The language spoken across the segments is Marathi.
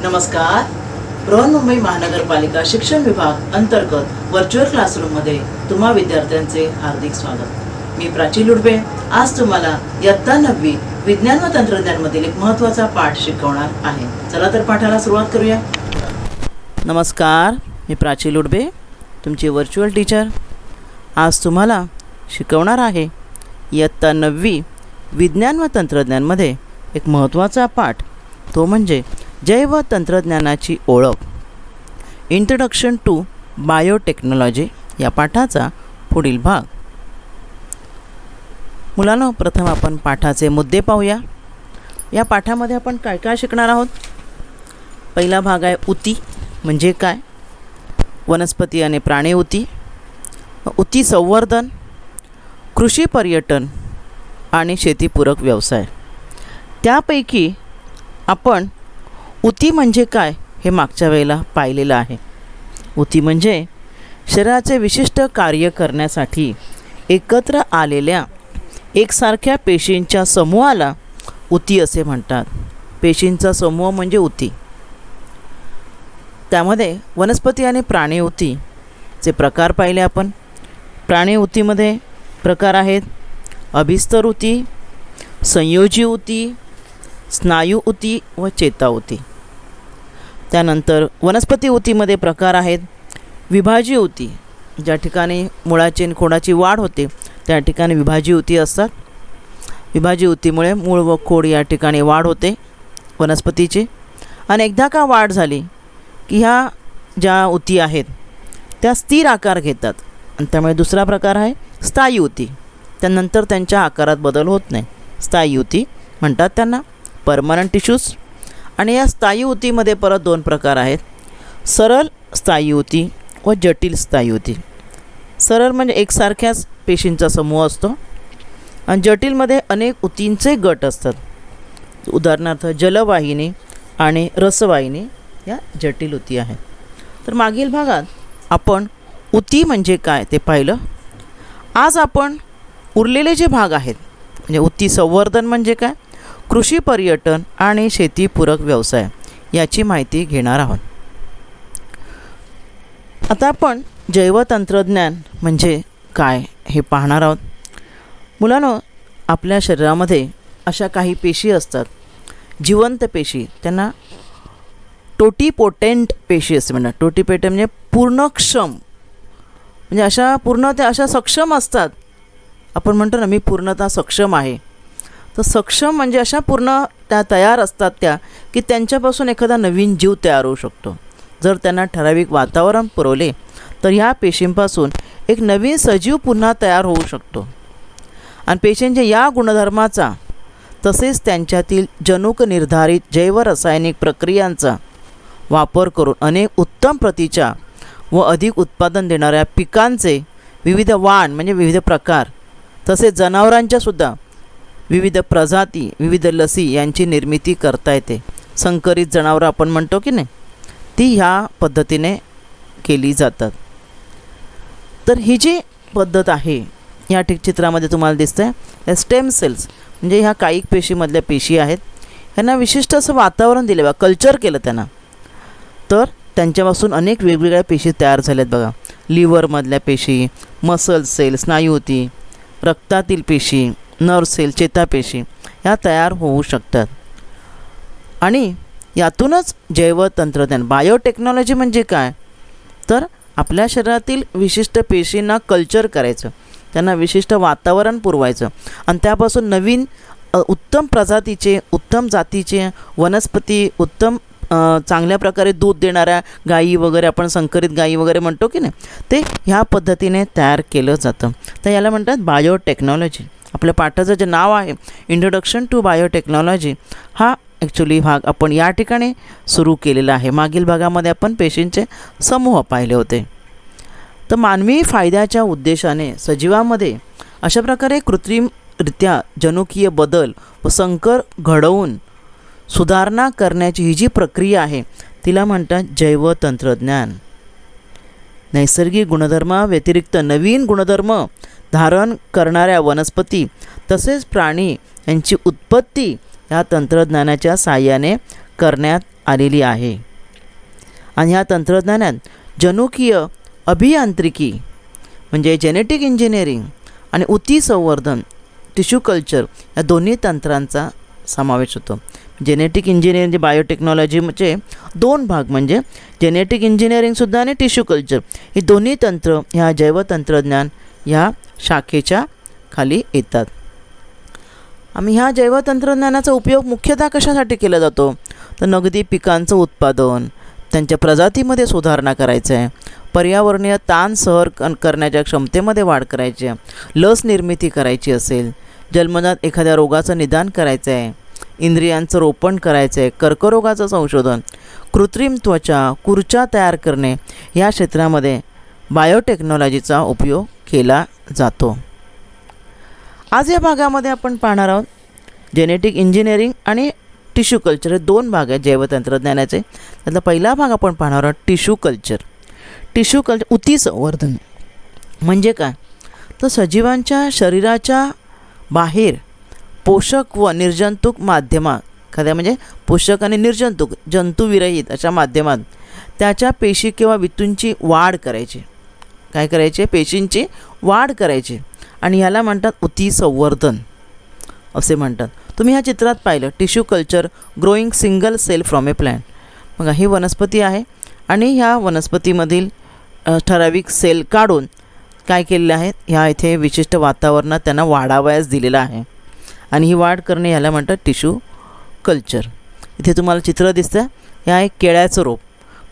नमस्कार. बृहन्मुंबई महानगरपालिका शिक्षण विभाग अंतर्गत व्हर्च्युअल क्लासरूममध्ये तुम्हा विद्यार्थ्यांचे हार्दिक स्वागत. मी प्राची लुडबे आज तुम्हाला इयत्ता 9वी विज्ञान व तंत्रज्ञानमधील एक महत्त्वाचा पाठ शिकवणार आहे. चला तर पाठाला सुरुवात करूया. नमस्कार, मी प्राची लुडबे तुमची व्हर्च्युअल टीचर. आज तुम्हाला शिकवणार आहे इयत्ता 9वी विज्ञान व तंत्रज्ञानमध्ये एक महत्त्वाचा पाठ, तो म्हणजे जैव तंत्रज्ञानाची ओळख. इंट्रोडक्शन टू बायोटेक्नॉलॉजी या पाठाचा पुढील भाग. मुलांनो, प्रथम आपण पाठाचे मुद्दे पाहूया. या पाठामध्ये आपण काय काय शिकणार आहोत. पहिला भाग आहे ऊती म्हणजे काय, वनस्पती आणि प्राणी ऊती, ऊती संवर्धन, कृषी पर्यटन आणि शेतीपूरक व्यवसाय. त्यापैकी आपण ऊती म्हणजे काय हे मागच्या वेळेला पाहिलेलं आहे. ऊती म्हणजे शरीराचे विशिष्ट कार्य करण्यासाठी एकत्र आलेल्या एकसारख्या पेशींच्या समूहाला ऊती असे म्हणतात. पेशींचा समूह म्हणजे ऊती. त्यामध्ये वनस्पती आणि प्राणी ऊतीचे प्रकार पाहिले आपण. प्राणी ऊतीमध्ये प्रकार आहेत अभिस्तर ऊती, संयोजी ऊती, स्नायू ऊती व चेता ऊती. त्यानंतर वनस्पती ऊतीमध्ये प्रकार आहेत विभाजी ऊती, ज्या ठिकाणी मुळाची आणि खोडाची वाढ होते त्या ठिकाणी विभाजी ऊती असतात. विभाजी ऊतीमुळे मूळ व खोड या ठिकाणी वाढ होते वनस्पतीची, आणि एकदा का वाढ झाली की ह्या ज्या ऊती आहेत त्या स्थिर आकार घेतात, आणि त्यामुळे दुसरा प्रकार आहे स्थायी ऊती. त्यानंतर त्यांच्या आकारात बदल होत नाही, स्थायी ऊती म्हणतात त्यांना, परमनंट टिश्यूज. आणि या स्थायी ऊतीमध्ये परत दोन प्रकार आहेत, सरळ स्थायी ऊती व जटिल स्थायी ऊती. सरळ म्हणजे एकसारख्याच पेशींचा समूह असतो, आणि जटिलमध्ये अनेक ऊतींचे गट असतात. उदाहरणार्थ जलवाहिनी आणि रसवाहिनी या जटिल ऊती आहेत. तर मागील भागात आपण ऊती म्हणजे काय ते पाहिलं. आज आपण उरलेले जे भाग आहेत म्हणजे ऊती संवर्धन म्हणजे काय, कृषी पर्यटन आणि शेतीपूरक व्यवसाय याची माहिती घेणार आहोत. आता आपण जैवतंत्रज्ञान म्हणजे काय हे पाहणार आहोत. मुलांनो, आपल्या शरीरामध्ये अशा काही पेशी असतात, जिवंत पेशी, त्यांना टोटिपोटेंट पेशी असे म्हणतात. टोटिपोटेंट म्हणजे पूर्णक्षम, म्हणजे अशा पूर्ण त्या अशा सक्षम असतात. आपण म्हणतो ना मी पूर्णतः सक्षम आहे, तर सक्षम म्हणजे अशा पूर्ण त्या तयार असतात त्या की त्यांच्यापासून एखादा नवीन जीव तयार होऊ शकतो. जर त्यांना ठराविक वातावरण पुरवले तर ह्या पेशींपासून एक नवीन सजीव पुन्हा तयार होऊ शकतो. आणि पेशींच्या या गुणधर्माचा तसेच त्यांच्यातील जनुक निर्धारित जैवरासायनिक प्रक्रियांचा वापर करून अनेक उत्तम प्रतीच्या व अधिक उत्पादन देणाऱ्या पिकांचे विविध वाण म्हणजे विविध प्रकार, तसेच जनावरांच्या सुद्धा विविध प्रजाती, विविध लसी यांची निर्मिती करता येते. संकरित जनावरं आपण म्हणतो की नाही, ती ह्या पद्धतीने केली जातात. तर ही जी पद्धत आहे या चित्रामध्ये तुम्हाला दिसतं आहे स्टेम सेल्स म्हणजे ह्या कायिक पेशीमधल्या पेशी आहेत. ह्यांना विशिष्ट असं वातावरण दिलं बघा, कल्चर केलं त्यांना, तर त्यांच्यापासून अनेक वेगवेगळ्या पेशी तयार झाल्यात बघा. लिव्हरमधल्या पेशी, मसल सेल, स्नायू ऊती, रक्तातील पेशी, नर्व सेल, चेतापेशी ह्या तयार होऊ शकतात. आणि यातूनच जैवतंत्रज्ञान बायोटेक्नॉलॉजी म्हणजे काय, तर आपल्या शरीरातील विशिष्ट पेशींना कल्चर करायचं, त्यांना विशिष्ट वातावरण पुरवायचं, आणि त्यापासून नवीन उत्तम प्रजातीचे, उत्तम जातीचे वनस्पती, उत्तम चांगल्या प्रकारे दूध देणाऱ्या गायी वगैरे, आपण संकरित गायी वगैरे म्हणतो की नाही, ते ह्या पद्धतीने तयार केलं जातं. तर याला म्हणतात बायोटेक्नॉलॉजी. आपल्या पाठाचं जे नाव आहे इंट्रोडक्शन टू बायोटेक्नॉलॉजी, हा ॲक्च्युली भाग आपण या ठिकाणी सुरू केलेला आहे. मागील भागामध्ये आपण पेशींचे समूह पाहिले होते. तर मानवी फायद्याच्या उद्देशाने सजीवामध्ये अशा प्रकारे कृत्रिमरित्या जनुकीय बदल व संकर घडवून सुधारणा करण्याची ही जी प्रक्रिया आहे तिला म्हणतात जैवतंत्रज्ञान. नैसर्गिक गुणधर्माव्यतिरिक्त नवीन गुणधर्म धारण करणाऱ्या वनस्पती तसेच प्राणी यांची उत्पत्ती या तंत्रज्ञानाच्या साहाय्याने करण्यात आलेली आहे. आणि ह्या तंत्रज्ञानात जनुकीय अभियांत्रिकी म्हणजे जेनेटिक इंजिनिअरिंग आणि ऊती संवर्धन टिश्यू कल्चर या दोन्ही तंत्रांचा समावेश होतो. जेनेटिक इंजिनिअरिंग बायोटेक्नॉलॉजीचे दोन भाग म्हणजे जेनेटिक इंजिनिअरिंगसुद्धा आणि टिश्यू कल्चर ही दोन्ही तंत्र ह्या जैवतंत्रज्ञान ह्या शाखेच्या खाली येतात. आम्ही ह्या जैवतंत्रज्ञानाचा उपयोग मुख्यतः कशासाठी केला जातो तर नगदी पिकांचं उत्पादन, त्यांच्या प्रजातीमध्ये सुधारणा करायचं आहे, पर्यावरणीय ताण सहन करण्याच्या क्षमतेमध्ये वाढ करायची आहे, लस निर्मिती करायची असेल, जन्मजात एखाद्या रोगाचं निदान करायचं आहे, इंद्रियांचं रोपण करायचं आहे, कर्करोगाचं संशोधन, कृत्रिम त्वचा, खुर्च्या तयार करणे या क्षेत्रामध्ये बायोटेक्नॉलॉजीचा उपयोग केला जातो. आज या भागामध्ये आपण पाहणार आहोत जेनेटिक इंजिनिअरिंग आणि टिश्यू कल्चर हे दोन भाग आहेत जैवतंत्रज्ञानाचे. त्यातला पहिला भाग आपण पाहणार आहोत टिश्यू कल्चर. टिश्यू कल्चर ऊती संवर्धन म्हणजे काय तर सजीवांच्या शरीराच्या बाहेर पोषक व निर्जंतुक माध्यमात एखाद्या म्हणजे पोषक आणि निर्जंतुक जंतुविरहित अशा माध्यमात त्याच्या पेशी किंवा वितूंची वाढ करायची. काय करायचे पेशींची वाढ करायची आणि ह्याला म्हणतात ऊती संवर्धन असे म्हणतात. तुम्ही ह्या चित्रात पाहिलं tissue culture growing single cell from a plant. बघा ही वनस्पती आहे आणि ह्या वनस्पतीमधील ठराविक सेल काढून काय केलेलं आहे ह्या इथे विशिष्ट वातावरणात त्यांना वाढावयास दिलेलं आहे आणि ही वाढ करणे ह्याला म्हणतात टिश्यू कल्चर. इथे तुम्हाला चित्र दिसतं ह्या एक केळ्याचं रोप.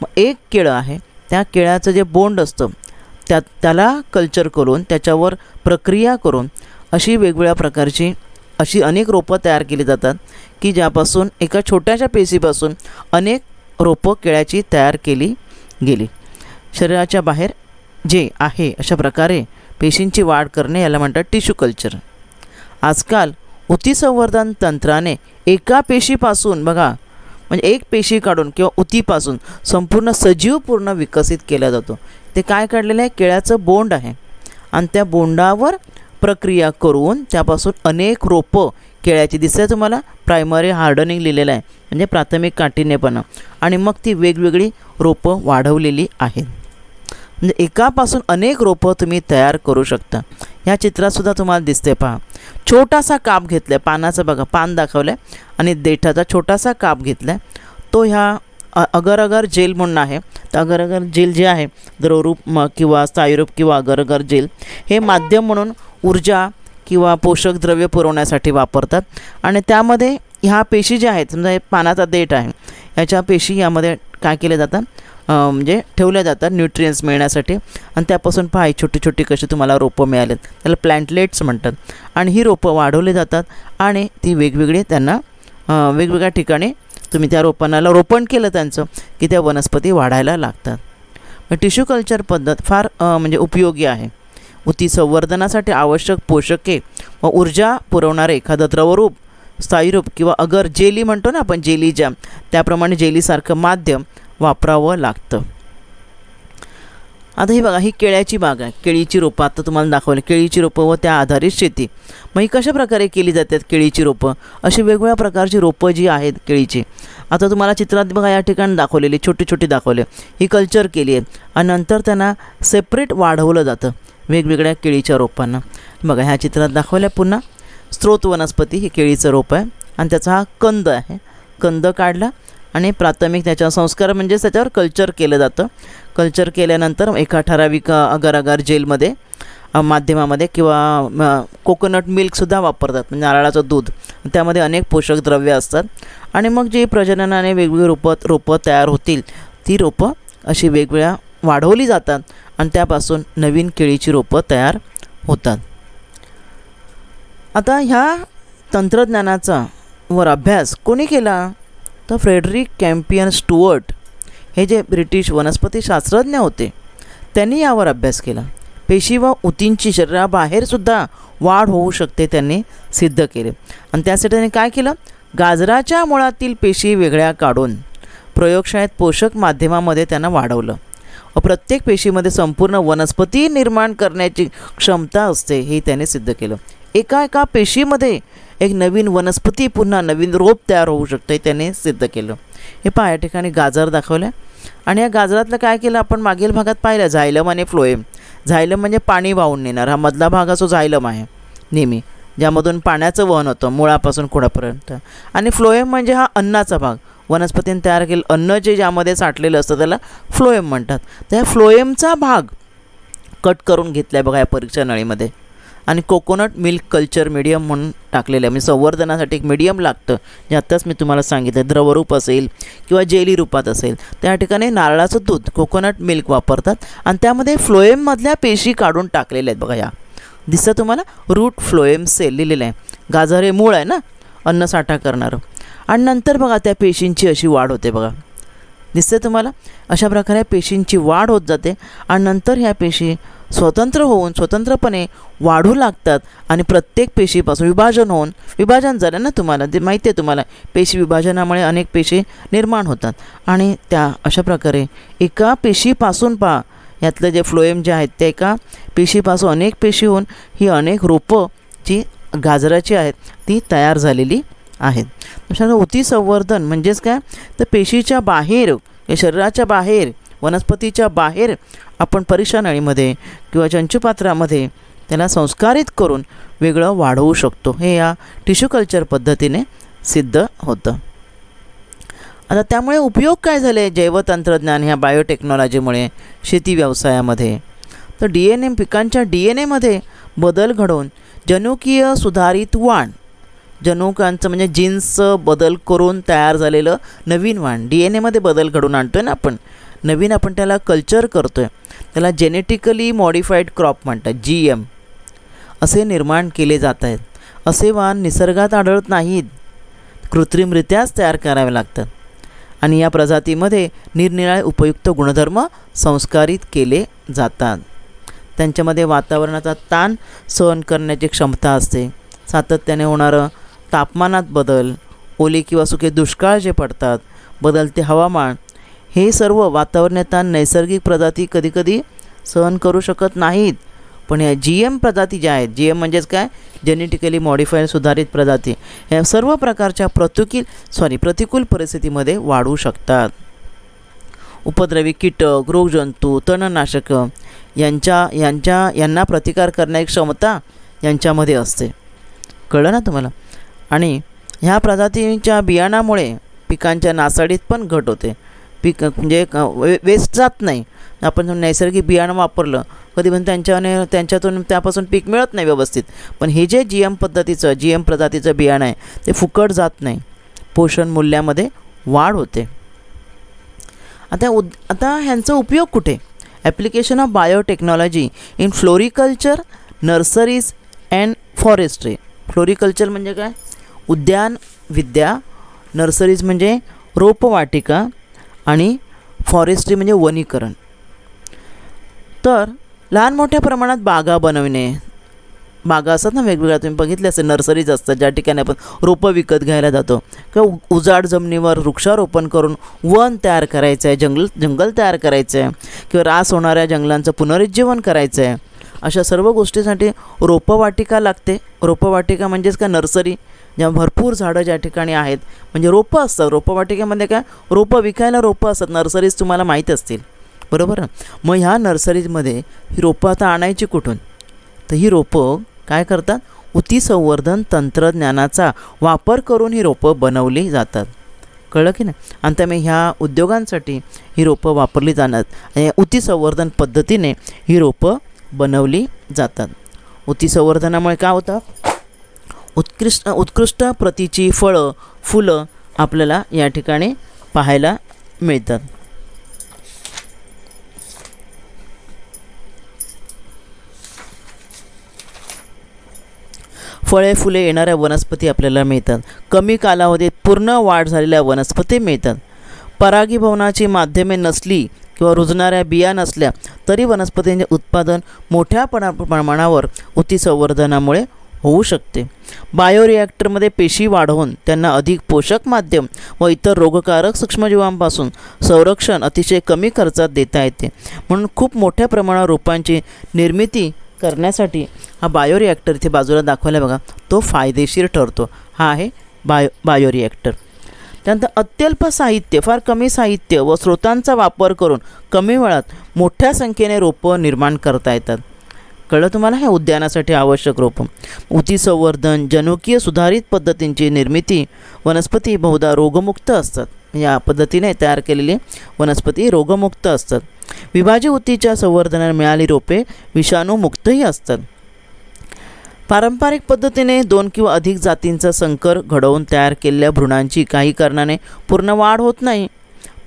मग एक केळं आहे त्या केळ्याचं जे बोंड असतं त्याला कल्चर करून त्याच्यावर प्रक्रिया करून अशी वेगवेगळ्या प्रकारची अशी अनेक रोपं तयार केली जातात की ज्यापासून एका छोट्याशा पेशीपासून अनेक रोपं केळ्याची तयार केली गेली. शरीराच्या बाहेर जे आहे अशा प्रकारे पेशींची वाढ करणे याला म्हणतात टिश्यू कल्चर. आजकाल ऊती संवर्धन तंत्राने एका पेशीपासून बघा म्हणजे एक पेशी काढून किंवा ऊतीपासून संपूर्ण सजीव पूर्ण विकसित केला जातो. ते काय काढलेलं आहे केळ्याचं बोंड आहे आणि त्या बोंडावर प्रक्रिया करून त्यापासून अनेक रोपं केळ्याची दिसते तुम्हाला प्रायमरी हार्डनिंग लिहिलेलं आहे म्हणजे प्राथमिक काठिण्यपणा आणि मग ती वेगवेगळी रोपं वाढवलेली आहेत. म्हणजे एकापासून अनेक रोपं तुम्ही तयार करू शकता. ह्या चित्रातसुद्धा तुम्हाला दिसते पहा छोटासा काप घेतला आहे पानाचा बघा पान दाखवलं आहे आणि देठाचा छोटासा काप घेतला आहे तो ह्या अगर अगर जेल म्हणून आहे. तर अगर अगर जेल जे आहे द्रवरूप किंवा स्थायीरूप किंवा अगर अगर जेल हे माध्यम म्हणून ऊर्जा किंवा पोषक द्रव्य पुरवण्यासाठी वापरतात आणि त्यामध्ये ह्या पेशी ज्या आहेत समजा हे पानाचा देठ आहे ह्याच्या पेशी यामध्ये काय केले जातात म्हणजे ठेवल्या जातात न्यूट्रियन्स मिळण्यासाठी आणि त्यापासून पहा छोटी छोटी कशी तुम्हाला रोपं मिळालेत त्याला प्लॅन्टलेट्स म्हणतात आणि ही रोपं वाढवली जातात आणि ती वेगवेगळी त्यांना वेगवेगळ्या ठिकाणी तुम्ही त्या रोपांना रोपण केलं त्यांचं की त्या वनस्पती वाढायला लागतात. टिश्यू कल्चर पद्धत फार म्हणजे उपयोगी आहे. ऊती संवर्धनासाठी आवश्यक पोषके व ऊर्जा पुरवणारे एखादं द्रवरूप स्थायीरूप किंवा अगर जेली म्हणतो ना आपण जेली जॅम त्याप्रमाणे जेलीसारखं माध्यम वापरावं लागतं. आता ही बघा ही केळ्याची बाग आहे. केळीची रोपं आता तुम्हाला दाखवली केळीची रोपं व त्या आधारित शेती. मग ही कशा प्रकारे केली जातात केळीची रोपं अशी वेगवेगळ्या प्रकारची रोपं जी आहेत केळीची आता तुम्हाला चित्रात बघा या ठिकाणी दाखवलेली छोटी छोटी दाखवले ही कल्चर केली आहे आणि नंतर त्यांना सेपरेट वाढवलं जातं वेगवेगळ्या केळीच्या रोपांना. बघा ह्या चित्रात दाखवल्या पुन्हा स्त्रोत वनस्पती ही केळीचं रोप आहे आणि त्याचा हा कंद आहे. कंद काढला आणि प्राथमिक त्याच्या संस्कार म्हणजेच त्याच्यावर कल्चर केलं जातं. कल्चर केल्यानंतर एका ठराविक अगर अगर जेलमध्ये माध्यमामध्ये किंवा कोकोनट मिल्कसुद्धा वापरतात म्हणजे नारळाचं दूध त्यामध्ये अनेक पोषक द्रव्य असतात आणि मग जी प्रजननाने वेगवेगळी रोपं तयार होतील ती रोपं अशी वेगवेगळ्या वाढवली जातात आणि त्यापासून नवीन केळीची रोपं तयार होतात. आता ह्या तंत्रज्ञानाचा वर अभ्यास कोणी केला तर फ्रेडरिक कॅम्पियन स्टुअर्ट हे जे ब्रिटिश वनस्पती शास्त्रज्ञ होते त्यांनी यावर अभ्यास केला. पेशी व ऊतींची शरीराबाहेरसुद्धा वाढ होऊ शकते त्यांनी सिद्ध केले आणि त्यासाठी त्यांनी काय केलं गाजराच्या मुळातील पेशी वेगळ्या काढून प्रयोगशाळेत पोषक माध्यमामध्ये त्यांना वाढवलं व प्रत्येक पेशीमध्ये संपूर्ण वनस्पती निर्माण करण्याची क्षमता असते हे त्याने सिद्ध केलं. एका एका पेशीमध्ये एक नवीन वनस्पती, पुन्हा नवीन रोप तयार होऊ शकतं, हे त्याने सिद्ध केलं. हे पहा, या ठिकाणी गाजर दाखवलं आणि या गाजरातलं काय केलं आपण मागील भागात पाहिलं, झायलम आणि फ्लोएम. झायलम म्हणजे पाणी वाहून नेणार, हा मधला भाग असो झायलम आहे नेहमी, ज्यामधून पाण्याचं वहन होतं मुळापासून खोडापर्यंत. आणि फ्लोएम म्हणजे हा अन्नाचा भाग, वनस्पतीने तयार केलेलं अन्न जे ज्यामध्ये साठलेलं असतं त्याला फ्लोएम म्हणतात. त्या फ्लोएमचा भाग कट करून घेतला आहे बघा या परीक्षा नळीमध्ये, आणि कोकोनट मिल्क कल्चर मीडियम म्हणून टाकलेलं आहे. म्हणजे संवर्धनासाठी एक मीडियम लागतं, जे आत्ताच मी तुम्हाला सांगितलं, द्रवरूप असेल किंवा जेली रूपात असेल, त्या ठिकाणी नारळाचं दूध कोकोनट मिल्क वापरतात आणि त्यामध्ये फ्लोएममधल्या पेशी काढून टाकलेल्या आहेत बघा. या दिसतं तुम्हाला, रूट फ्लोएम सेल लिहिलेलं आहे. गाजर हे मूळ आहे ना अन्नसाठा करणारं, आणि नंतर बघा त्या पेशींची अशी वाढ होते बघा, दिसते तुम्हाला. अशा प्रकारे पेशींची वाढ होत जाते आणि नंतर ह्या पेशी स्वतंत्र होऊन स्वतंत्रपणे वाढू लागतात आणि प्रत्येक पेशीपासून विभाजन झालं ना, तुम्हाला ते माहिती आहे, तुम्हाला पेशी विभाजनामुळे अनेक पेशी निर्माण होतात आणि त्या अशा प्रकारे एका पेशीपासून पहा, यातलं जे फ्लोएम जे आहेत त्या एका पेशीपासून अनेक पेशी होऊन ही अनेक रोपं जी गाजराची आहेत ती तयार झालेली आहेत. अशा ऊतीसंवर्धन म्हणजेच काय, तर पेशीच्या बाहेर, शरीराच्या बाहेर, वनस्पतीच्या बाहेर आपण परीक्षा नळीमध्ये किंवा चंचुपात्रामध्ये त्याला संस्कारित करून वेगळं वाढवू शकतो. हे या टिश्यू कल्चर पद्धतीने सिद्ध होतं. आता त्यामुळे उपयोग काय झाले जैवतंत्रज्ञान ह्या बायोटेक्नॉलॉजीमुळे शेती व्यवसायामध्ये, तर DNA, पिकांच्या DNAमध्ये बदल घडवून जनुकीय सुधारित वाण, जनुकांचं म्हणजे जीन्सचं बदल करून तयार झालेलं नवीन वाण, DNAमध्ये बदल घडवून आणतो आहे ना आपण, नवीन आपण त्याला कल्चर करतो आहे, त्याला जेनेटिकली मॉडिफाईड क्रॉप म्हणतात, GM असे निर्माण केले जात आहेत. असे वाण निसर्गात आढळत नाहीत, कृत्रिमरित्याच तयार करावे लागतात आणि या प्रजातीमध्ये निरनिराळे उपयुक्त गुणधर्म संस्कारित केले जातात. त्यांच्यामध्ये वातावरणाचा ताण सहन करण्याची क्षमता असते, सातत्याने होणारं तापमानात बदल, ओले किंवा सुके दुष्काळ जे पडतात, बदलते हवामान, हे सर्व वातावरणीय ताण नैसर्गिक प्रजाती कधीकधी सहन करू शकत नाहीत. पण या GM प्रजाती ज्या आहेत, GM म्हणजेच काय, जेनेटिकली मॉडिफाईड सुधारित प्रजाती, ह्या सर्व प्रकारच्या प्रतिकूल परिस्थितीमध्ये वाढू शकतात. उपद्रवी कीटक, रोगजंतू, तणनाशक यांना प्रतिकार करण्याची क्षमता यांच्यामध्ये असते. कळलं ना तुम्हाला. आणि ह्या प्रजातींच्या बियाणामुळे पिकांच्या नासाडीत पण घट होते. पीक म्हणजे वेस्ट जात नाही. आपण नैसर्गिक बियाणं वापरलं कधी पण त्यांच्यातून त्यापासून पीक मिळत नाही व्यवस्थित, पण हे जे GM प्रजातीचं बियाणं आहे ते फुकट जात नाही, पोषण मूल्यामध्ये वाढ होते. आता ह्यांचा उपयोग कुठे, application of biotechnology in floriculture, nurseries and forestry. Floriculture म्हणजे काय, उद्यान विद्या, नर्सरीज म्हणजे रोपवाटिका आणि फॉरेस्ट्री म्हणजे वनीकरण. तर लहान मोठ्या प्रमाणात बागा बनवणे, बागा असतात ना वेगवेगळ्या, तुम्ही बघितले असेल, नर्सरीज असतात ज्या ठिकाणी आपण रोपं विकत घ्यायला जातो, किंवा उजाड जमिनीवर वृक्षारोपण करून वन तयार करायचं आहे, जंगल तयार करायचं आहे, किंवा रास होणाऱ्या जंगलांचं पुनरुज्जीवन करायचं आहे. अशा सर्व गोष्टीसाठी रोपवाटिका लागते. रोपवाटिका म्हणजेच काय, नर्सरी, ज्या भरपूर झाडं ज्या ठिकाणी आहेत म्हणजे रोपं असतात. रोपवाटिकेमध्ये काय, रोपं विकायला रोपं असतात. नर्सरीज तुम्हाला माहीत असतील, बरोबर. मग ह्या नर्सरीजमध्ये ही रोपं आता आणायची कुठून, तर ही रोपं काय करतात, ऊतीसंवर्धन तंत्रज्ञानाचा वापर करून ही रोपं बनवली जातात. कळलं की नाही. आणि त्यामुळे ह्या उद्योगांसाठी ही रोपं वापरली जाणार आणि ऊतीसंवर्धन पद्धतीने ही रोपं बनवली जातात. ऊतीसंवर्धनामुळे काय होतं, उत्कृष्ट प्रतीची फळं, फुलं आपल्याला या ठिकाणी पाहायला मिळतात. फळे फुले येणाऱ्या वनस्पती आपल्याला मिळतात. कमी कालावधीत पूर्ण वाढ झालेल्या वनस्पती मिळतात. परागीभवनाची माध्यमे नसली किंवा रुजणाऱ्या बिया नसल्या तरी वनस्पतींचे उत्पादन मोठ्या प्रमाणावर ऊतीसंवर्धनामुळे होऊ शकते. बायोरिॲक्टरमध्ये पेशी वाढवून त्यांना अधिक पोषक माध्यम व इतर रोगकारक सूक्ष्मजीवांपासून संरक्षण अतिशय कमी खर्चात देता येते. म्हणून खूप मोठ्या प्रमाणावर रोपांची निर्मिती करण्यासाठी हा बायोरिॲक्टर इथे बाजूला दाखवला बघा, तो फायदेशीर ठरतो. हा आहे बायोरिॲक्टर. त्यानंतर अत्यल्प साहित्य, फार कमी साहित्य व स्रोतांचा वापर करून कमी वेळात मोठ्या संख्येने रोपं निर्माण करता येतात. कळलं तुम्हाला? हे उद्यानासाठी आवश्यक रोपं. ऊती संवर्धन, जनुकीय सुधारित पद्धतींची निर्मिती. वनस्पती बहुधा रोगमुक्त असतात. या पद्धतीने तयार केलेली वनस्पती रोगमुक्त असतात. विभाज्य ऊतीच्या संवर्धनाने मिळाली रोपे विषाणूमुक्तही असतात. पारंपरिक पद्धतीने 2 किंवा अधिक जातींचा संकर घडवून तयार केलेल्या भ्रूणांची काही कारणाने पूर्ण वाढ होत नाही,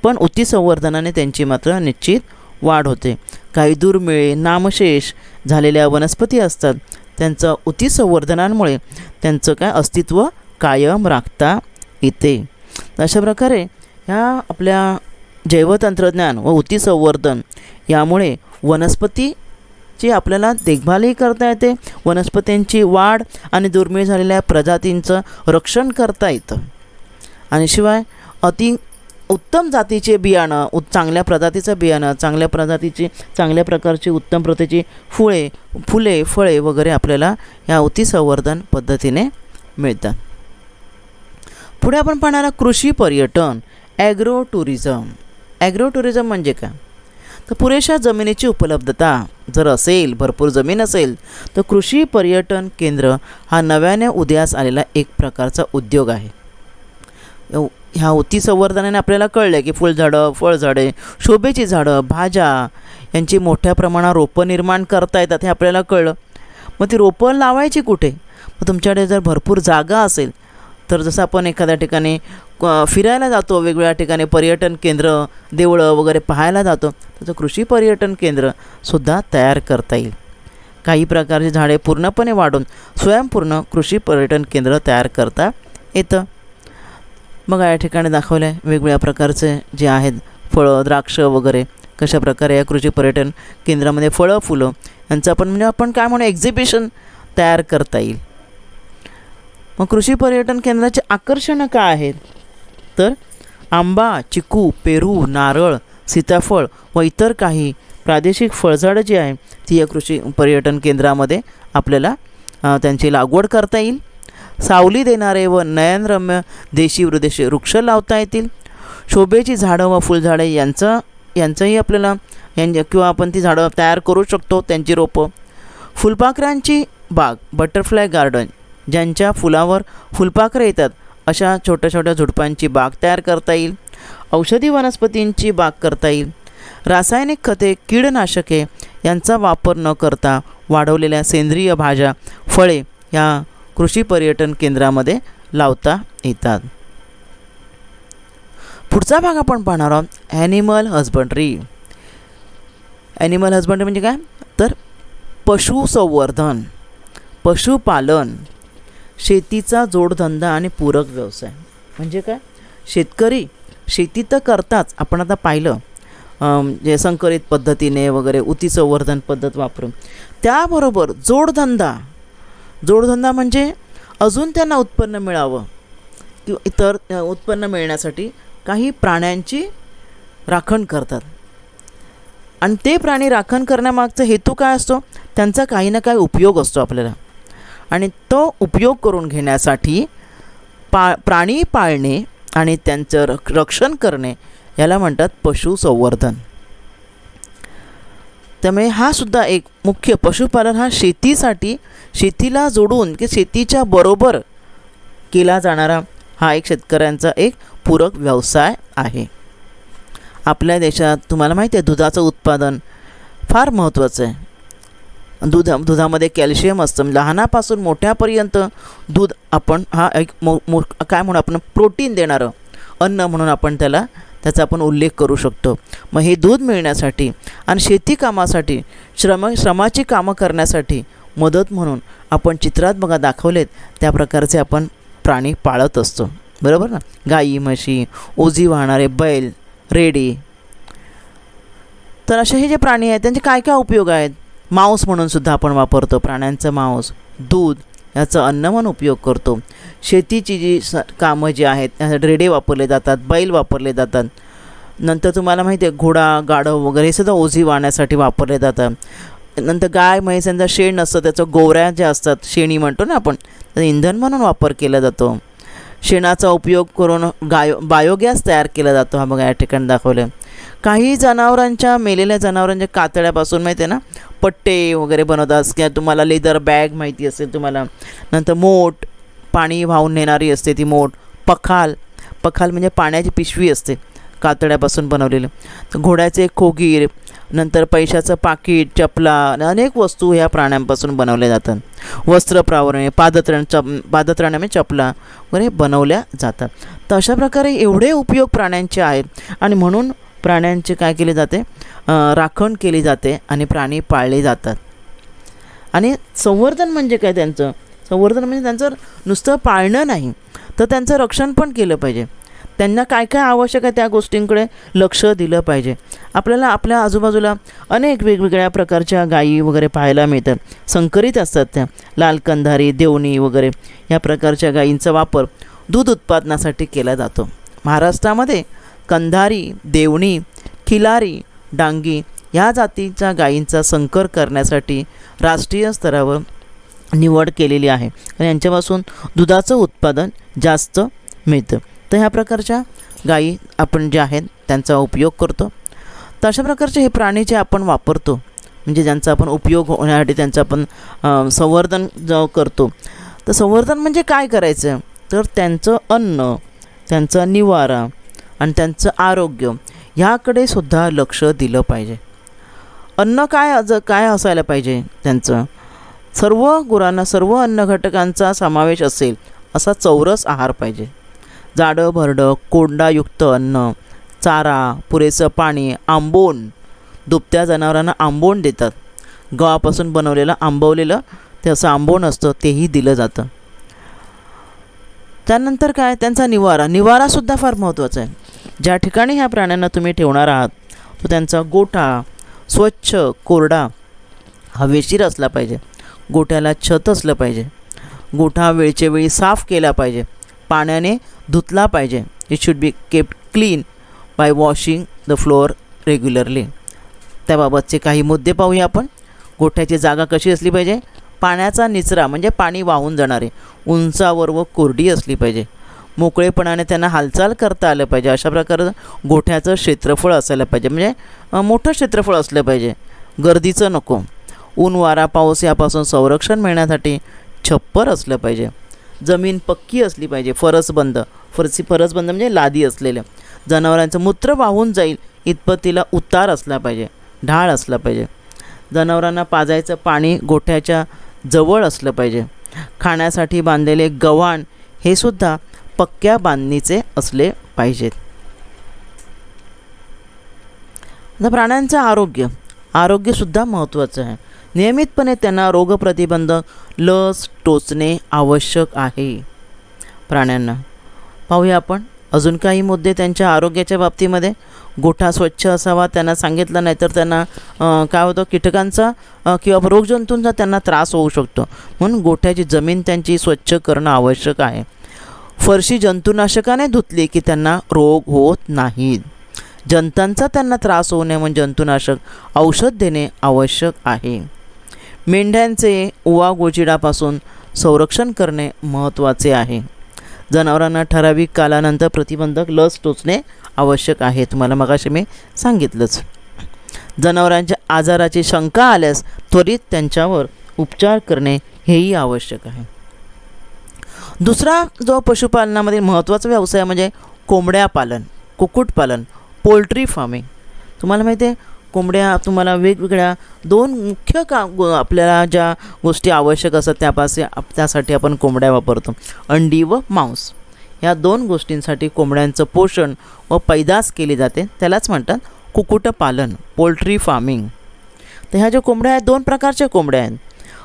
पण ऊती संवर्धनाने त्यांची मात्र निश्चित वाढ होते. काही दुर्मिळ नामशेष झालेल्या वनस्पती असतात, त्यांचं ऊती संवर्धनामुळे त्यांचं अस्तित्व कायम राखता येते. अशा प्रकारे ह्या आपल्या जैवतंत्रज्ञान व ऊती संवर्धन यामुळे वनस्पतीची आपल्याला देखभालही करता येते, वनस्पतींची वाढ आणि दुर्मिळ झालेल्या प्रजातींचं रक्षण करता येतं. आणि शिवाय अति उत्तम जातीचे बियाणं, चांगल्या प्रजातीचं बियाणं, चांगल्या प्रकारची उत्तम प्रतीची फुले फळे वगैरे आपल्याला ह्या ऊती संवर्धन पद्धतीने मिळतात. पुढे आपण पाहणार कृषी पर्यटन, ॲग्रो टुरिझम. ॲग्रो टुरिझम म्हणजे काय? तर पुरेशा जमिनीची उपलब्धता जर असेल, भरपूर जमीन असेल, तर कृषी पर्यटन केंद्र हा नव्याने उदयास आलेला एक प्रकारचा उद्योग आहे. ह्या ऊती संवर्धनाने आपल्याला कळलं की फुलझाडं, फळझाडे, शोभेची झाडं, भाज्या यांची मोठ्या प्रमाणात रोपं निर्माण करता येतात हे आपल्याला कळलं. मग ती रोपं लावायची कुठे? मग तुमच्याकडे जर भरपूर जागा असेल तर जसं आपण एखाद्या ठिकाणी फिरायला जातो, वेगवेगळ्या ठिकाणी पर्यटन केंद्र, देवळं वगैरे पाहायला जातो, त्याचं कृषी पर्यटन केंद्रसुद्धा तयार करता येईल. काही प्रकारची झाडे पूर्णपणे वाढून स्वयंपूर्ण कृषी पर्यटन केंद्र तयार करता येतं. मग या ठिकाणी दाखवलं आहे वेगवेगळ्या प्रकारचे जे आहेत फळं, द्राक्ष वगैरे कशा प्रकारे या कृषी पर्यटन केंद्रामध्ये फळं, फुलं यांचं आपण काय म्हणू एक्झिबिशन तयार करता येईल. मग कृषी पर्यटन केंद्राचे आकर्षणं काय आहेत? तर आंबा, चिकू, पेरू, नारळ, सीताफळ व इतर काही प्रादेशिक फळझाडं जी आहे ती या कृषी पर्यटन केंद्रामध्ये आपल्याला त्यांची लागवड करता येईल. सावली देणारे व नयनरम्य देशी विदेशी वृक्ष लावता येतील. शोभेची झाडं व फुलझाडे यांचंही आपल्याला किंवा आपण ती झाडं तयार करू शकतो, त्यांची रोपं. फुलपाखरांची बाग, बटरफ्लाय गार्डन, ज्यांच्या फुलावर फुलपाखरं येतात अशा छोट्या छोट्या झुडपांची बाग तयार करता येईल. औषधी वनस्पतींची बाग करता येईल. रासायनिक खते, कीडनाशके यांचा वापर न करता वाढवलेल्या सेंद्रिय भाज्या, फळे या कृषी पर्यटन केंद्रामध्ये लावता येतात. पुढचा भाग आपण पाहणार आहोत ॲनिमल हजबंड्री. ॲनिमल हजबंड्री म्हणजे काय? तर पशुसंवर्धन, पशुपालन, शेतीचा जोडधंदा आणि पूरक व्यवसाय. म्हणजे काय? शेतकरी शेती तर करताच, आपण आता पाहिलं जे संकरित पद्धतीने वगैरे ऊती संवर्धन पद्धत वापरून, त्याबरोबर जोडधंदा म्हणजे अजून त्यांना उत्पन्न मिळावं किंवा इतर उत्पन्न मिळण्यासाठी काही प्राण्यांची राखण करतात. आणि ते प्राणी राखण करण्यामागचा हेतू काय असतो? त्यांचा काही ना काही उपयोग असतो आपल्याला, आणि तो उपयोग करून घेण्यासाठी प्राणी पाळणे आणि त्यांचं रक्षण करणे याला म्हणतात पशुसंवर्धन. त्यामुळे हा सुद्धा एक मुख्य पशुपालन हा शेतीला जोडून की शेतीच्या बरोबर केला जाणारा हा एक शेतकऱ्यांचा एक पूरक व्यवसाय आहे. आपल्या देशात तुम्हाला माहिती आहे दुधाचं उत्पादन फार महत्त्वाचं आहे. दुधामध्ये कॅल्शियम असतं. लहानापासून मोठ्यापर्यंत दूध आपण हा एक काय म्हणू आपण प्रोटीन देणारं अन्न म्हणून आपण त्याचा आपण उल्लेख करू शकतो. मग हे दूध मिळण्यासाठी आणि शेती कामासाठी श्रमाची कामं करण्यासाठी मदत म्हणून आपण चित्रात बघा दाखवलेत त्या प्रकारचे आपण प्राणी पाळत असतो, बरोबर ना? गाई, म्हशी, ओझी वाहणारे बैल, रेडी. तर असे हे जे प्राणी आहेत त्यांचे काय काय उपयोग आहेत? मांस म्हणून सुद्धा आपण वापरतो, प्राण्यांचं मांस, दूध याचं अन्न म्हणून उपयोग करतो. शेतीची जी कामं जी आहेत त्यासाठी रेडे वापरले जातात, बैल वापरले जातात. नंतर तुम्हाला माहिती आहे घोडा, गाढव वगैरे हे सुद्धा ओझी वाहण्यासाठी वापरले जातात. नंतर गाय म्हैस यांचं शेण नसतं, त्याचं गोवऱ्या ज्या असतात शेणी म्हणतो ना आपण, त्याचा इंधन म्हणून वापर केला जातो. शेणाचा उपयोग करून बायोगॅस तयार केला जातो. हा बघा या ठिकाणी दाखवलं. काही जनावरांच्या मेलेल्या जनावरांच्या कातड्यापासून माहिती आहे ना पट्टे वगैरे बनवतात, किंवा तुम्हाला लेदर बॅग माहिती असेल तुम्हाला. नंतर मोठ पाणी वाहून नेणारी असते ती मोठ. पखाल म्हणजे पाण्याची पिशवी असते कातड्यापासून बनवलेलं. तर घोड्याचे खोगीर, नंतर पैशाचं पाकिट, चपला, अनेक वस्तू ह्या प्राण्यांपासून बनवल्या जातात. वस्त्रप्रावरणे, पादत्राणे चपला वगैरे बनवल्या जातात. तर अशा प्रकारे एवढे उपयोग प्राण्यांचे आहेत आणि म्हणून प्राण्यांचे काय केले जाते, राखण केली जाते आणि प्राणी पाळले जातात. आणि संवर्धन म्हणजे काय, त्यांचं संवर्धन म्हणजे त्यांचं नुसतं पाळणं नाही, तर त्यांचं रक्षण पण केलं पाहिजे. त्यांना काय काय आवश्यक आहे त्या गोष्टींकडे लक्ष दिलं पाहिजे. आपल्याला आपल्या आजूबाजूला अनेक वेगवेगळ्या प्रकारच्या गायी वगैरे पाहायला मिळतात. संकरित असतात त्या, लाल कंधारी, देवणी वगैरे या प्रकारच्या गायींचा वापर दूध उत्पादनासाठी केला जातो. महाराष्ट्रामध्ये कंधारी, देवणी, खिलारी, डांगी या जातीच्या गायींचा संकर करण्यासाठी राष्ट्रीय स्तरावर निवड केलेली आहे आणि यांच्यापासून दुधाचं उत्पादन जास्त मिळतं. तर ह्या प्रकारच्या गायी आपण ज्या आहेत त्यांचा उपयोग करतो. तर अशा प्रकारचे हे प्राणी जे आपण वापरतो, म्हणजे ज्यांचा आपण उपयोग होण्यासाठी त्यांचं आपण संवर्धन जो करतो. तर संवर्धन म्हणजे काय करायचं, तर त्यांचं अन्न, त्यांचा निवारा आणि त्यांचं आरोग्य ह्याकडे सुद्धा लक्ष दिलं पाहिजे. अन्न काय असायला पाहिजे, त्यांचं सर्व गुरांना सर्व अन्न घटकांचा समावेश असेल असा चौरस आहार पाहिजे. जाडं भरडं कोंडायुक्त अन्न, चारा, पुरेसं पाणी, आंबोण, दुभत्या जनावरांना आंबोण देतात. गव्हापासून बनवलेलं आंबवलेलं ते असं आंबोण असतं तेही दिलं जातं. त्यानंतर काय, त्यांचा निवारासुद्धा फार महत्त्वाचा आहे. ज्या ठिकाणी ह्या प्राण्यांना तुम्ही ठेवणार आहात तो त्यांचा गोठा स्वच्छ, कोरडा, हवेशीर असला पाहिजे. गोठ्याला छत असलं पाहिजे. गोठा वेळच्या वेळी साफ केला पाहिजे, पाण्याने धुतला पाहिजे. It should be kept clean by washing the floor regularly. त्याबाबतचे काही मुद्दे पाहूया आपण. गोठ्याची जागा कशी असली पाहिजे, पाण्याचा निचरा म्हणजे पाणी वाहून जाणारे, उंचावर व कोरडी असली पाहिजे. मोकळेपणाने त्यांना हालचाल करता आलं पाहिजे. अशा प्रकारचं गोठ्याचं क्षेत्रफळ असायला पाहिजे, म्हणजे मोठं क्षेत्रफळ असलं पाहिजे, गर्दीचं नको. ऊन वारा पाऊस यापासून संरक्षण मिळण्यासाठी छप्पर असलं पाहिजे. जमीन पक्की असली पाहिजे, फरसबंद म्हणजे लादी असलेल्या. जनावरांचं मूत्र वाहून जाईल इतपतीला उतार असला पाहिजे, ढाळ असला पाहिजे. जनावरांना पाजायचं पाणी गोठ्याच्या जवळ असलं पाहिजे. खाण्यासाठी बांधलेले गव्हाण हे सुद्धा पक्क्या बांधणीचे असले पाहिजेत. आता प्राण्यांचं आरोग्यसुद्धा महत्त्वाचं आहे. नियमितपणे त्यांना रोगप्रतिबंधक लस टोचणे आवश्यक आहे. प्राण्यांना पाहूया आपण अजून काही मुद्दे त्यांच्या आरोग्याच्या बाबतीमध्ये. गोठा स्वच्छ असावा, त्यांना सांगितलं नाही तर त्यांना काय होतं, कीटकांचा किंवा रोगजंतूंचा त्यांना त्रास होऊ शकतो. म्हणून गोठ्याची जमीन त्यांची स्वच्छ करणं आवश्यक आहे. फरशी जंतुनाशकाने धुतली की त्यांना रोग होत नाहीत. जंतांचा त्यांना त्रास होऊ नये म्हणून जंतुनाशक औषध देणे आवश्यक आहे. मेंढ्यांचे उवा गोचिडापासून संरक्षण करणे महत्त्वाचे आहे. जनावरांना ठराविक कालानंतर प्रतिबंधक लस टोचणे आवश्यक आहे. तुम्हाला मगाशी मी सांगितलंच. जनावरांच्या आजाराची शंका आल्यास त्वरित त्यांच्यावर उपचार करणे हेही आवश्यक आहे. दुसरा जो पशुपालनामध्ये महत्त्वाचा व्यवसाय म्हणजे कोंबड्या पालन, कुक्कुटपालन, पोल्ट्री फार्मिंग. तुम्हाला माहिती आहे कोंबड्या तुम्हाला वेगवेगळ्या दोन मुख्य आपल्याला ज्या गोष्टी आवश्यक असतात त्यासाठी आपण कोंबड्या वापरतो, अंडी व मांस. या दोन गोष्टींसाठी कोंबड्यांचं पोषण व पैदास केली जाते, त्यालाच म्हणतात कुक्कुटपालन, पोल्ट्री फार्मिंग. तर ह्या ज्या कोंबड्या आहेत दोन प्रकारच्या कोंबड्या आहेत.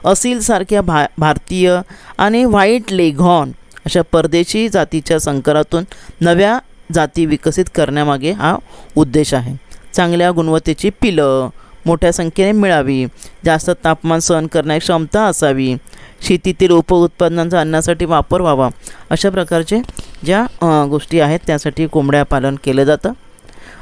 असीलसारख्या भारतीय आणि व्हाईट लेघॉर्न अशा परदेशी जातीच्या संकरातून नव्या जाती विकसित करण्यामागे हा उद्देश आहे. चांगल्या गुणवत्तेची पिलं मोठ्या संख्येने मिळावी, जास्त तापमान सहन करण्याची क्षमता असावी, शेतीतील उपउत्पादनांचा अन्नासाठी वापर व्हावा, अशा प्रकारचे ज्या गोष्टी आहेत त्यासाठी कोंबड्या पालन केलं जातं.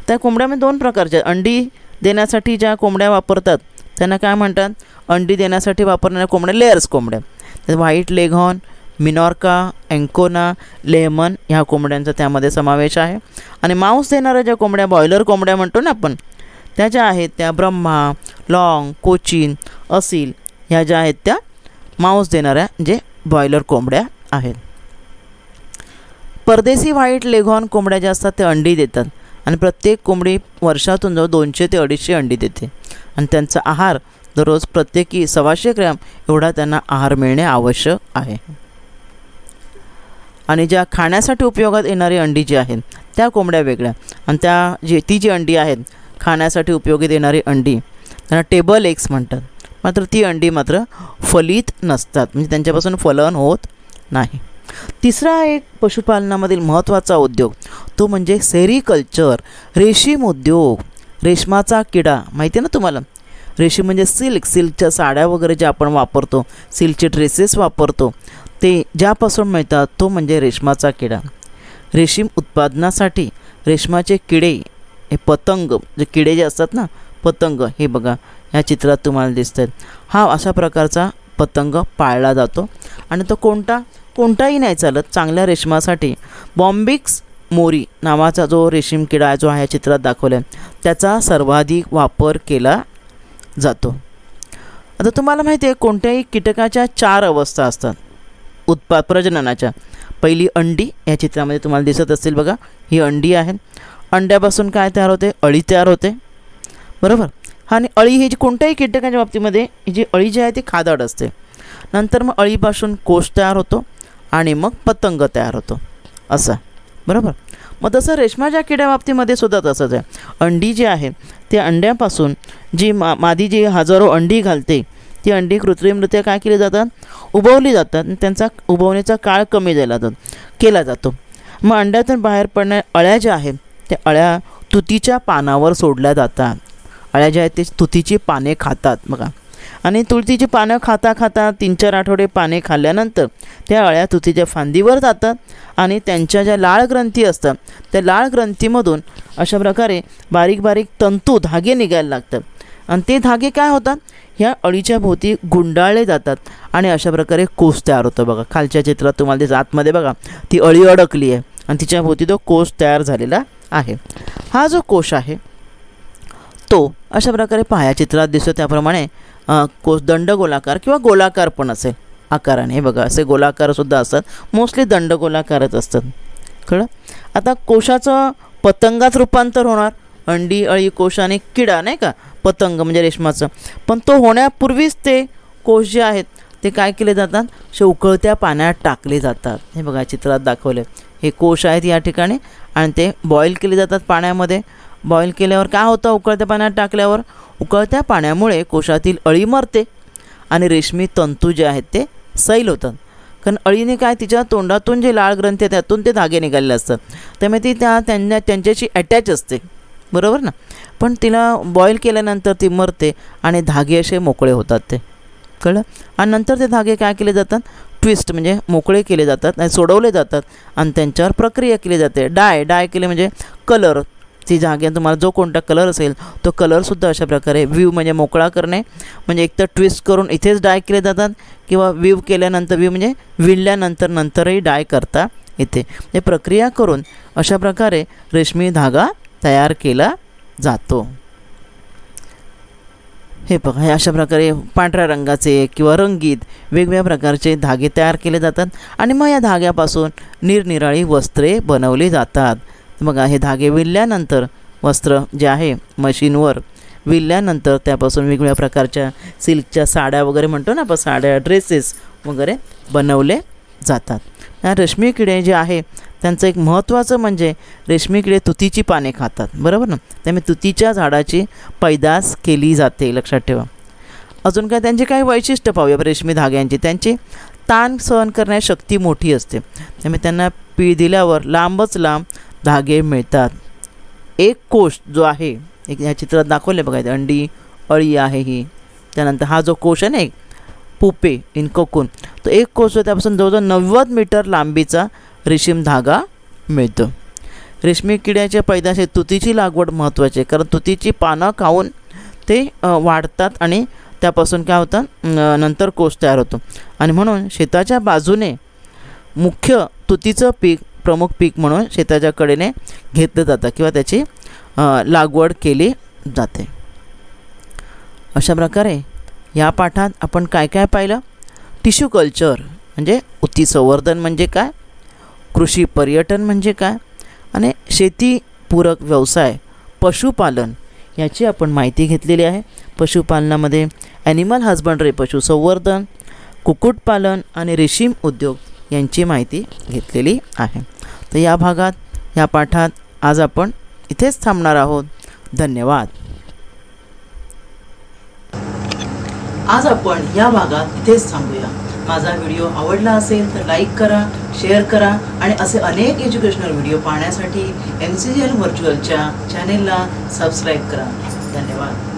त्या कोंबड्यामध्ये दोन प्रकारच्या अंडी देण्यासाठी ज्या कोंबड्या वापरतात त्यांना काय म्हणतात, अंडी देण्यासाठी वापरणाऱ्या कोंबड्या लेयर्स कोंबड्या. तर व्हाईट लेघॉर्न, मिनॉर्का, अँकोना, लेमन ह्या कोंबड्यांचा त्यामध्ये समावेश आहे. आणि मांस देणाऱ्या ज्या कोंबड्या, बॉयलर कोंबड्या म्हणतो ना आपण, त्या ज्या आहेत त्या ब्रह्मा, लॉंग, कोचीन, असील ह्या ज्या आहेत त्या मांस देणाऱ्या जे बॉयलर कोंबड्या आहेत. परदेशी व्हाईट लेघॉर्न कोंबड्या ज्या असतात त्या अंडी देतात आणि प्रत्येक कोंबडी वर्षातून जवळ 200 ते 250 अंडी देते आणि त्यांचा आहार दररोज प्रत्येकी 125 ग्रॅम एवढा त्यांना आहार मिळणे आवश्यक आहे. आणि ज्या खाण्यासाठी उपयोगात येणारी अंडी जी आहेत त्या कोंबड्या वेगळ्या, आणि ती जी अंडी आहेत खाण्यासाठी उपयोगी येणारी अंडी त्यांना टेबल एग्स म्हणतात. मात्र ती अंडी मात्र फलित नसतात, म्हणजे त्यांच्यापासून फलन होत नाही. तिसरा एक पशुपालनामधील महत्त्वाचा उद्योग तो म्हणजे सेरिकल्चर, रेशीम उद्योग. रेशमाचा किडा माहिती आहे ना तुम्हाला, रेशीम म्हणजे सिल्कच्या साड्या वगैरे ज्या आपण वापरतो, सिल्कचे ड्रेसेस वापरतो, ते ज्यापासून मिळतात तो म्हणजे रेशमाचा किडा. रेशीम उत्पादनासाठी रेशमाचे किडे, हे पतंग, जे किडे जे असतात ना पतंग, हे बघा ह्या चित्रात तुम्हाला दिसत आहेत, हा अशा प्रकारचा पतंग पाळला जातो. आणि तो कोणताही नाही चालत, चांगल्या रेशमासाठी बॉम्बिक्स मोरी नावाचा जो रेशीम किडा आहे जो ह्या चित्रात दाखवला आहे त्याचा सर्वाधिक वापर केला जातो. आता तुम्हाला माहिती आहे कोणत्याही कीटकाच्या 4 अवस्था असतात प्रजननाच्या. पहिली अंडी, या चित्रामध्ये तुम्हाला दिसत असतील बघा, ही अंडी आहे. अंड्यापासून काय तयार होते, अळी तयार होते, बरोबर. आणि अळी ही जी कोणत्याही कीटकाच्या बाबतीमध्ये ही जी अळी जी आहे ती खादाड असते. नंतर मग अळीपासून कोश तयार होतो आणि मग पतंग तयार होतो असं, बरोबर. मग तसं रेशमाच्या किड्याबाबतीमध्ये सुद्धा तसंच आहे. अंडी जी आहे त्या अंड्यापासून जी मादी जी हजारो अंडी घालते ती अंडी कृत्रिमरित्या काय केली जातात, उबवली जातात. त्यांचा उबवण्याचा काळ कमी केला जातो. मग अंड्यातून बाहेर पडणाऱ्या अळ्या ज्या आहेत त्या अळ्या तुतीच्या पानावर सोडल्या जातात. अळ्या ज्या आहेत ते तुतीची पाने खातात बघा, आणि तुळशीची पानं खाता 3-4 आठवडे पाने खाल्ल्यानंतर त्या अळ्या तुतीच्या फांदीवर जातात आणि त्यांच्या ज्या लाळ ग्रंथी असतात त्या लाळ ग्रंथीमधून अशा प्रकारे बारीक बारीक तंतू धागे निघायला लागतात. आणि ते धागे काय होतात, ह्या अळीच्या भोवती गुंडाळले जातात आणि अशा प्रकारे कोश तयार होतो बघा. खालच्या चित्रात तुम्हाला दिसतं, आतमध्ये बघा ती अळी अडकली आहे आणि तिच्या भोवती तो कोश तयार झालेला आहे. हा जो कोश आहे तो अशा प्रकारे पाया चित्रात दिसतो त्याप्रमाणे कोश दंडगोलाकार किंवा गोलाकार पण असेल आकाराने. हे बघा असे गोलाकारसुद्धा असतात, मोस्टली दंडगोलाकारच असतात, कळलं. आता कोशाचं पतंगात रूपांतर होणार, अंडी, अळी, कोश आणि किडा नाही का, पतंग म्हणजे रेशमाचं. पण तो होण्यापूर्वीच ते कोश जे आहेत ते काय केले जातात, असे उकळत्या पाण्यात टाकले जातात. हे बघा चित्रात दाखवले हे कोश आहेत या ठिकाणी, आणि ते बॉईल केले जातात पाण्यामध्ये. बॉईल केल्यावर काय होतं, उकळत्या पाण्यात टाकल्यावर उकळत्या पाण्यामुळे कोशातील अळी मरते आणि रेशमी तंतू जे आहेत ते सैल होतात. कारण अळीने काय तिच्या तोंडातून जे लाळ ग्रंथी त्यातून ते धागे निघालेले असतात, त्यामुळे ती त्यांच्याशी अटॅच असते, बरोबर ना. पण तिला बॉईल केल्यानंतर ती मरते आणि धागे असे मोकळे होतात, ते कळलं. आणि नंतर ते धागे काय केले जातात, ट्विस्ट म्हणजे मोकळे केले जातात आणि सोडवले जातात आणि त्यांच्यावर प्रक्रिया केली जाते. डाय केले म्हणजे कलर, ती जागे तुम्हाला जो कोणता कलर असेल तो कलरसुद्धा अशा प्रकारे व्ह्यू म्हणजे मोकळा करणे, म्हणजे एकतर ट्विस्ट करून इथेच डाय केले जातात किंवा व्ह्यू केल्यानंतर व्ह्यू म्हणजे विणल्यानंतरही डाय करता येते. हे प्रक्रिया करून अशा प्रकारे रेशमी धागा तयार केला जातो. हे बघा, हे अशा प्रकारे पांढऱ्या रंगाचे किंवा रंगीत वेगवेगळ्या प्रकारचे धागे तयार केले जातात आणि मग या धाग्यापासून निरनिराळी वस्त्रे बनवली जातात. बघा हे धागे विणल्यानंतर वस्त्र जे आहे मशीनवर विणल्यानंतर त्यापासून वेगवेगळ्या प्रकारच्या सिल्कच्या साड्या वगैरे म्हणतो ना आपण, साड्या, ड्रेसेस वगैरे बनवले जातात. या रेशमी किडे जे आहे त्यांचं एक महत्त्वाचं म्हणजे रेशमी किडे तुतीची पाने खातात, बरोबर ना. त्यामुळे तुतीच्या झाडाची पैदास केली जाते, लक्षात ठेवा. अजून काय त्यांचे काही वैशिष्ट्य पाहूया रेशमी धाग्यांची. त्यांची ताण सहन करण्याची शक्ती मोठी असते, त्यामुळे त्यांना पीळ दिल्यावर लांबच लांब धागे मिळतात. एक कोश जो आहे, एक ह्या चित्रात दाखवले बघा, अंडी, अळी आहे ही, त्यानंतर हा जो कोश आहे ना एक पुपे इन कोकून, तो एक कोश त्यापासून जवळजवळ 90 मीटर लांबीचा रेशीम धागा मिळतो. रेशमी किड्याच्या पैदाशी तुतीची लागवड महत्त्वाची आहे, कारण तुतीची पानं खाऊन ते वाढतात आणि त्यापासून काय होतं, नंतर कोश तयार होतो. आणि म्हणून शेताच्या बाजूने मुख्य तुतीचं पीक प्रमुख पीक म्हणून शेताच्या कडेने घेतलं जातं किंवा त्याची लागवड केली जाते. अशा प्रकारे या पाठात आपण काय काय पाहिलं. टिश्यू कल्चर म्हणजे उती संवर्धन म्हणजे काय, कृषी पर्यटन म्हणजे काय, आणि शेतीपूरक व्यवसाय पशुपालन याची आपण माहिती घेतलेली आहे. पशुपालनामध्ये ॲनिमल हजबंड्री पशुसंवर्धन, कुक्कुटपालन आणि रेशीम उद्योग यांची माहिती घेतलेली आहे. तर या भागात या पाठात आज आपण इथेच थांबणार आहोत. धन्यवाद. आज आपण या भागात इथेच थांबूया. माझा व्हिडिओ आवडला असेल तर लाईक करा, शेअर करा आणि असे अनेक एज्युकेशनल व्हिडिओ पाहण्यासाठी MCGL व्हर्च्युअलच्या चॅनेलला सबस्क्राईब करा. धन्यवाद.